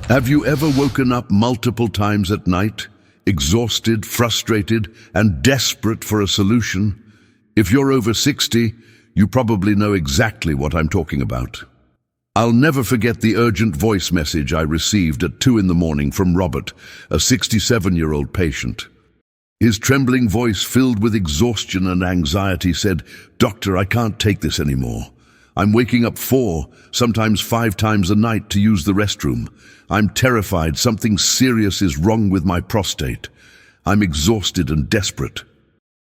Have you ever woken up multiple times at night, exhausted, frustrated, and desperate for a solution? If you're over 60, you probably know exactly what I'm talking about. I'll never forget the urgent voice message I received at 2 in the morning from Robert, a 67-year-old patient. His trembling voice, filled with exhaustion and anxiety, said, "Doctor, I can't take this anymore. I'm waking up 4, sometimes 5 times a night to use the restroom. I'm terrified something serious is wrong with my prostate. I'm exhausted and desperate."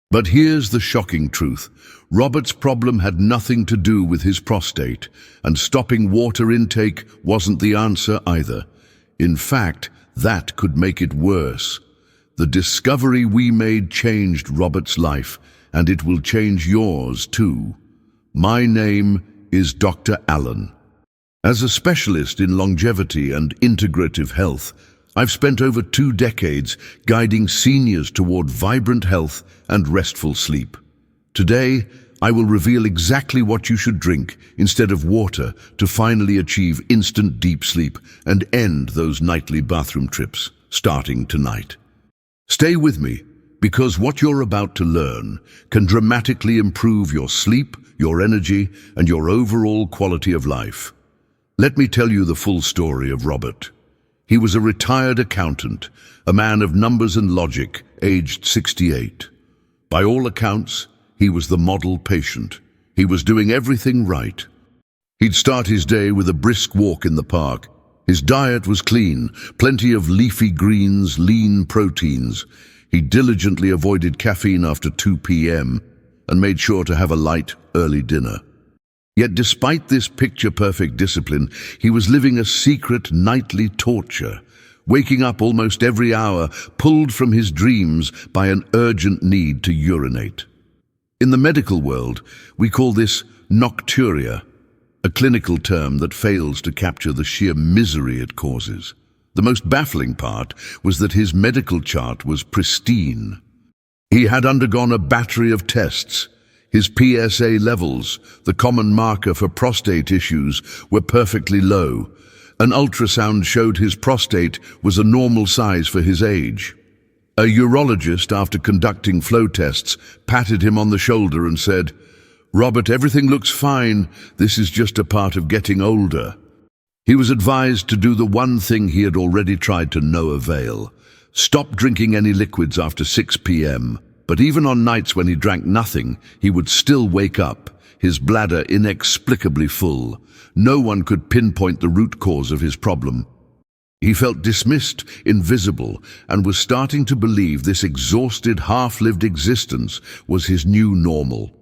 But here's the shocking truth. Robert's problem had nothing to do with his prostate, and stopping water intake wasn't the answer either. In fact, that could make it worse. The discovery we made changed Robert's life, and it will change yours too. My name is Dr. Allen. As a specialist in longevity and integrative health, I've spent over 2 decades guiding seniors toward vibrant health and restful sleep. Today, I will reveal exactly what you should drink instead of water to finally achieve instant deep sleep and end those nightly bathroom trips, starting tonight. Stay with me, because what you're about to learn can dramatically improve your sleep, your energy, and your overall quality of life. Let me tell you the full story of Robert. He was a retired accountant, a man of numbers and logic, aged 68. By all accounts, he was the model patient. He was doing everything right. He'd start his day with a brisk walk in the park. His diet was clean, plenty of leafy greens, lean proteins. He diligently avoided caffeine after 2 p.m. and made sure to have a light, early dinner. Yet despite this picture-perfect discipline, he was living a secret nightly torture, waking up almost every hour, pulled from his dreams by an urgent need to urinate. In the medical world, we call this nocturia, a clinical term that fails to capture the sheer misery it causes. The most baffling part was that his medical chart was pristine. He had undergone a battery of tests. His PSA levels, the common marker for prostate issues, were perfectly low. An ultrasound showed his prostate was a normal size for his age. A urologist, after conducting flow tests, patted him on the shoulder and said, "Robert, everything looks fine. This is just a part of getting older." He was advised to do the one thing he had already tried to no avail: stop drinking any liquids after 6 p.m. But even on nights when he drank nothing, he would still wake up, his bladder inexplicably full. No one could pinpoint the root cause of his problem. He felt dismissed, invisible, and was starting to believe this exhausted, half-lived existence was his new normal.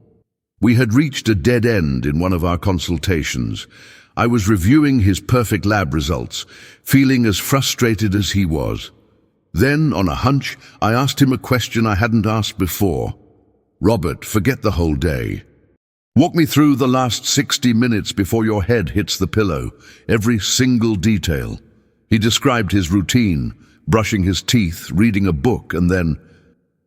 We had reached a dead end in one of our consultations. I was reviewing his perfect lab results, feeling as frustrated as he was. Then, on a hunch, I asked him a question I hadn't asked before. "Robert, forget the whole day. Walk me through the last 60 minutes before your head hits the pillow, every single detail." He described his routine, brushing his teeth, reading a book, and then,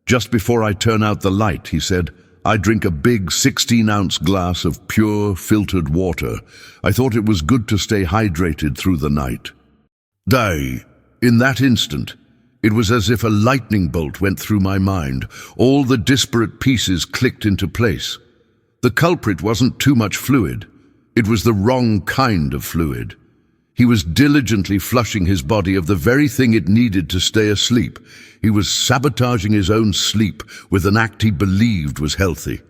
"Just before I turn out the light," he said, "I drink a big 16-ounce glass of pure, filtered water. I thought it was good to stay hydrated through the night." In that instant, it was as if a lightning bolt went through my mind. All the disparate pieces clicked into place. The culprit wasn't too much fluid. It was the wrong kind of fluid. He was diligently flushing his body of the very thing it needed to stay asleep. He was sabotaging his own sleep with an act he believed was healthy.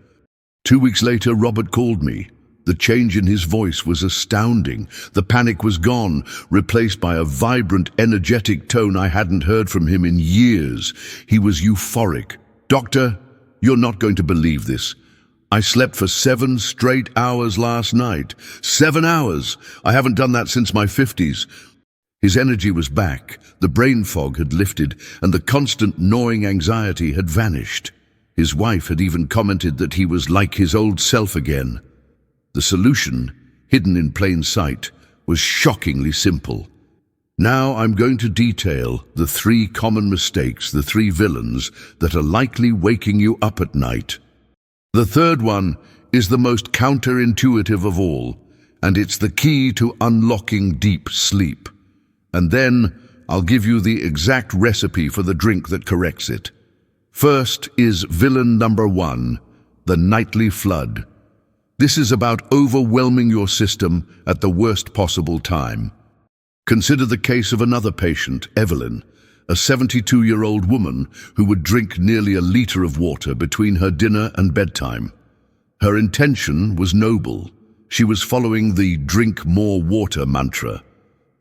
2 weeks later, Robert called me. The change in his voice was astounding. The panic was gone, replaced by a vibrant, energetic tone I hadn't heard from him in years. He was euphoric. "Doctor, you're not going to believe this. I slept for 7 straight hours last night. 7 hours! I haven't done that since my 50s. His energy was back, the brain fog had lifted, and the constant gnawing anxiety had vanished. His wife had even commented that he was like his old self again. The solution, hidden in plain sight, was shockingly simple. Now I'm going to detail the 3 common mistakes, the 3 villains that are likely waking you up at night. The third one is the most counterintuitive of all, and it's the key to unlocking deep sleep. And then I'll give you the exact recipe for the drink that corrects it. First is villain number 1, the nightly flood. This is about overwhelming your system at the worst possible time. Consider the case of another patient, Evelyn, a 72-year-old woman who would drink nearly a liter of water between her dinner and bedtime. Her intention was noble. She was following the drink more water mantra.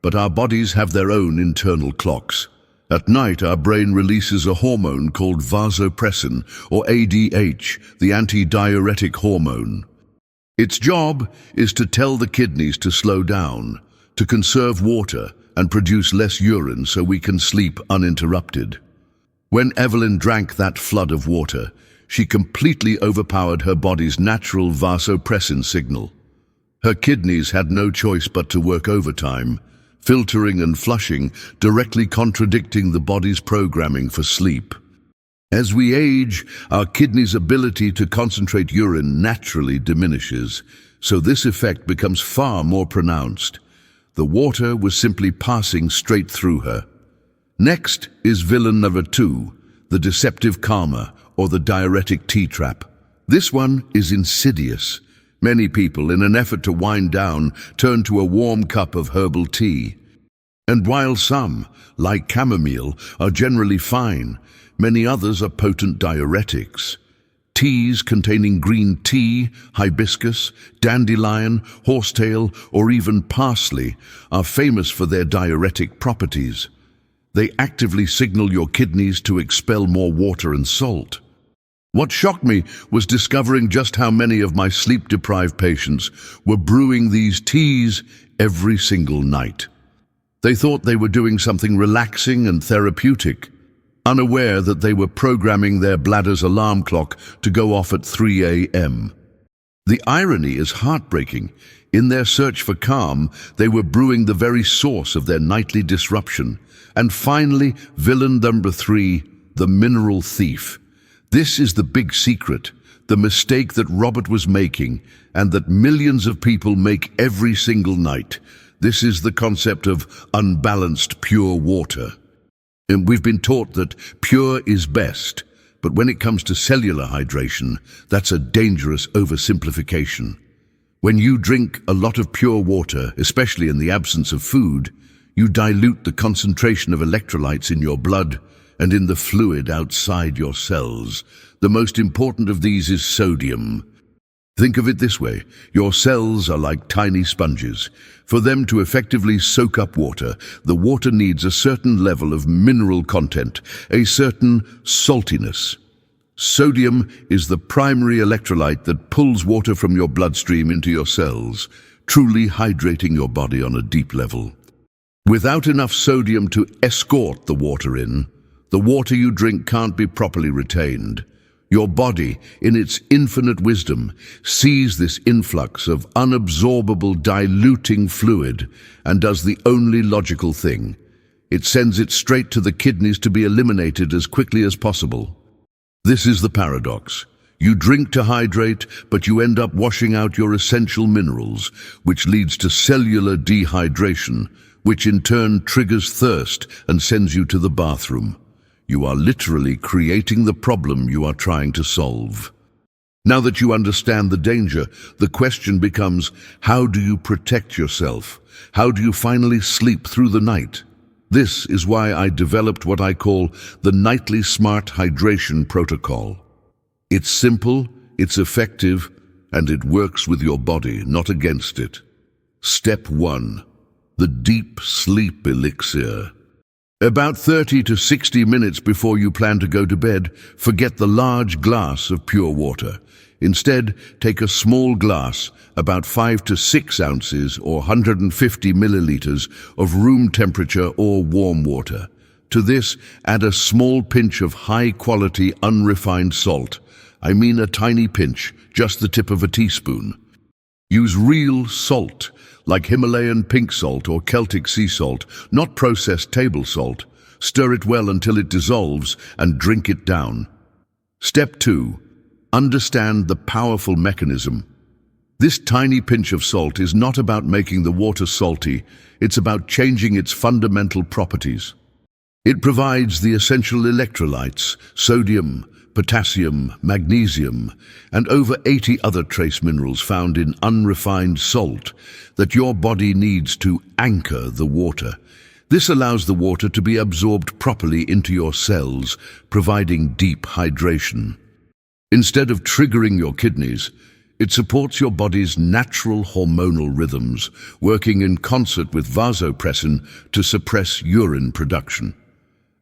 But our bodies have their own internal clocks. At night, our brain releases a hormone called vasopressin, or ADH, the anti-diuretic hormone. Its job is to tell the kidneys to slow down, to conserve water and produce less urine so we can sleep uninterrupted. When Evelyn drank that flood of water, she completely overpowered her body's natural vasopressin signal. Her kidneys had no choice but to work overtime, filtering and flushing, directly contradicting the body's programming for sleep. As we age, our kidneys' ability to concentrate urine naturally diminishes, so this effect becomes far more pronounced. The water was simply passing straight through her. Next is villain number 2, the deceptive karma, or the diuretic T-trap. This one is insidious. Many people, in an effort to wind down, turn to a warm cup of herbal tea. And while some, like chamomile, are generally fine, many others are potent diuretics. Teas containing green tea, hibiscus, dandelion, horsetail, or even parsley are famous for their diuretic properties. They actively signal your kidneys to expel more water and salt. What shocked me was discovering just how many of my sleep-deprived patients were brewing these teas every single night. They thought they were doing something relaxing and therapeutic, unaware that they were programming their bladder's alarm clock to go off at 3 a.m. The irony is heartbreaking. In their search for calm, they were brewing the very source of their nightly disruption. And finally, villain number 3, the mineral thief. This is the big secret, the mistake that Robert was making and that millions of people make every single night. This is the concept of unbalanced pure water. And we've been taught that pure is best, but when it comes to cellular hydration, that's a dangerous oversimplification. When you drink a lot of pure water, especially in the absence of food, you dilute the concentration of electrolytes in your blood and in the fluid outside your cells. The most important of these is sodium. Think of it this way, your cells are like tiny sponges. For them to effectively soak up water, the water needs a certain level of mineral content, a certain saltiness. Sodium is the primary electrolyte that pulls water from your bloodstream into your cells, truly hydrating your body on a deep level. Without enough sodium to escort the water in, the water you drink can't be properly retained. Your body, in its infinite wisdom, sees this influx of unabsorbable diluting fluid and does the only logical thing. It sends it straight to the kidneys to be eliminated as quickly as possible. This is the paradox. You drink to hydrate, but you end up washing out your essential minerals, which leads to cellular dehydration, which in turn triggers thirst and sends you to the bathroom. You are literally creating the problem you are trying to solve. Now that you understand the danger, the question becomes, how do you protect yourself? How do you finally sleep through the night? This is why I developed what I call the Nightly Smart Hydration Protocol. It's simple, it's effective, and it works with your body, not against it. Step 1. The Deep Sleep Elixir. About 30 to 60 minutes before you plan to go to bed, forget the large glass of pure water. Instead, take a small glass, about 5 to 6 ounces or 150 milliliters of room temperature or warm water. To this, add a small pinch of high-quality unrefined salt. I mean a tiny pinch, just the tip of a teaspoon. Use real salt, like Himalayan pink salt or Celtic sea salt, not processed table salt. Stir it well until it dissolves and drink it down. Step 2. Understand the powerful mechanism. This tiny pinch of salt is not about making the water salty, it's about changing its fundamental properties. It provides the essential electrolytes, sodium, potassium, magnesium, and over 80 other trace minerals found in unrefined salt that your body needs to anchor the water. This allows the water to be absorbed properly into your cells, providing deep hydration. Instead of triggering your kidneys, it supports your body's natural hormonal rhythms, working in concert with vasopressin to suppress urine production.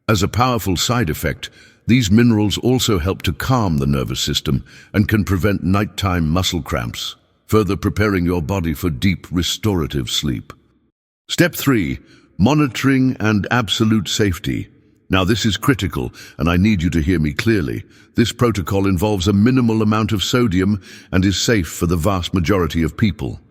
As a powerful side effect, these minerals also help to calm the nervous system and can prevent nighttime muscle cramps, further preparing your body for deep restorative sleep. Step 3. Monitoring and absolute safety. Now this is critical, and I need you to hear me clearly. This protocol involves a minimal amount of sodium and is safe for the vast majority of people.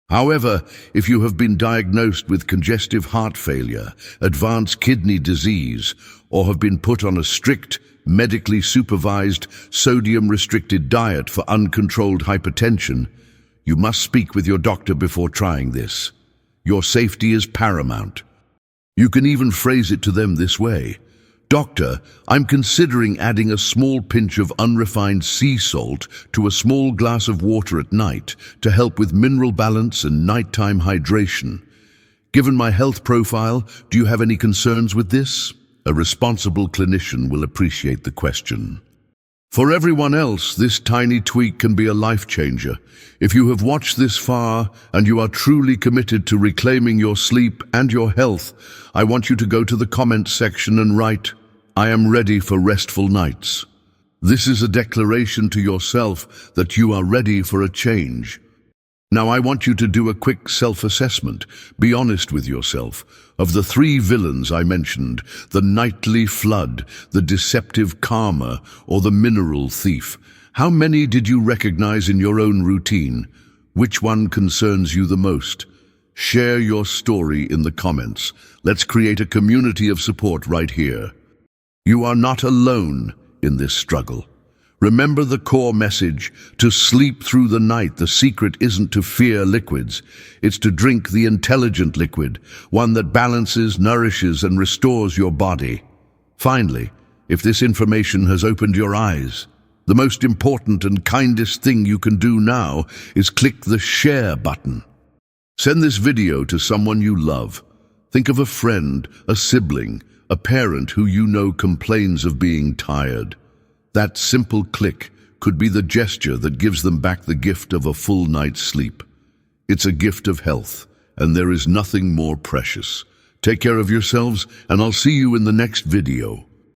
However, if you have been diagnosed with congestive heart failure, advanced kidney disease, or have been put on a strict, medically supervised, sodium-restricted diet for uncontrolled hypertension, you must speak with your doctor before trying this. Your safety is paramount. You can even phrase it to them this way: "Doctor, I'm considering adding a small pinch of unrefined sea salt to a small glass of water at night to help with mineral balance and nighttime hydration. Given my health profile, do you have any concerns with this?" A responsible clinician will appreciate the question. For everyone else, this tiny tweak can be a life changer. If you have watched this far and you are truly committed to reclaiming your sleep and your health, I want you to go to the comments section and write, "I am ready for restful nights." This is a declaration to yourself that you are ready for a change. Now I want you to do a quick self-assessment. Be honest with yourself. Of the 3 villains I mentioned, the nightly flood, the deceptive karma, or the mineral thief, how many did you recognize in your own routine? Which one concerns you the most? Share your story in the comments. Let's create a community of support right here. You are not alone in this struggle. Remember the core message: to sleep through the night, the secret isn't to fear liquids. It's to drink the intelligent liquid, one that balances, nourishes, and restores your body. Finally, if this information has opened your eyes, the most important and kindest thing you can do now is click the share button. Send this video to someone you love. Think of a friend, a sibling, a parent who you know complains of being tired. That simple click could be the gesture that gives them back the gift of a full night's sleep. It's a gift of health, and there is nothing more precious. Take care of yourselves, and I'll see you in the next video.